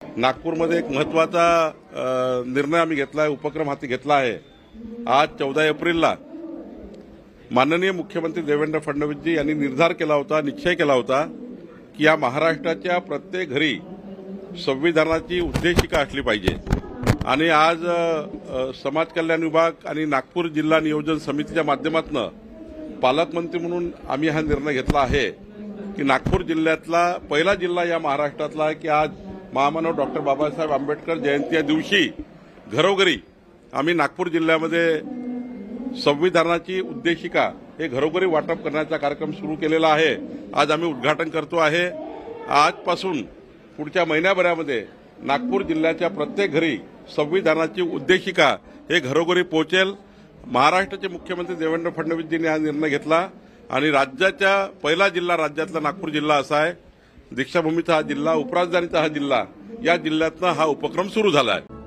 नागपूरमध्ये एक महत्त्वाचा निर्णय आम्ही घेतला आहे, उपक्रम हाती घेतला आहे। आज 14 एप्रिलला माननीय मुख्यमंत्री देवेंद्र फडणवीसजी यांनी निर्धार केला होता, निश्चय केला होता की या महाराष्ट्राच्या प्रत्येक घरी संविधानाची उद्देशिका असली पाहिजे। आणि आज समाज कल्याण विभाग आणि नागपूर जिल्हा नियोजन समितीच्या माध्यमातून पालकमंत्री म्हणून आम्ही हा निर्णय घेतला आहे की नागपूर जिल्ह्यातला पहिला जिल्हा या महाराष्ट्रातला आहे की आज महामानव डॉक्टर बाबासाहेब आंबेडकर जयंती या दिवशी घरोघरी आम्ही नागपूर जिल्ह्यामध्ये संविधानाची उद्देशिका हे घरोघरी वाटप करण्याचा कार्यक्रम सुरू केलेला आहे। आज आम्ही उद्घाटन करतो आहे। आजपासून पुढच्या महिन्याभरामध्ये नागपूर जिल्ह्याच्या प्रत्येक घरी संविधानाची उद्देशिका हे घरोघरी पोहोचेल। महाराष्ट्राचे मुख्यमंत्री देवेंद्र फडणवीसजींनी हा निर्णय घेतला आणि राज्याचा पहिला जिल्हा राज्यातला नागपूर जिल्हा असा आहे। दीक्षाभूमीचा हा जिल्हा, उपराजधानीचा हा जिल्हा, या जिल्ह्यातनं हा उपक्रम सुरू झाला आहे।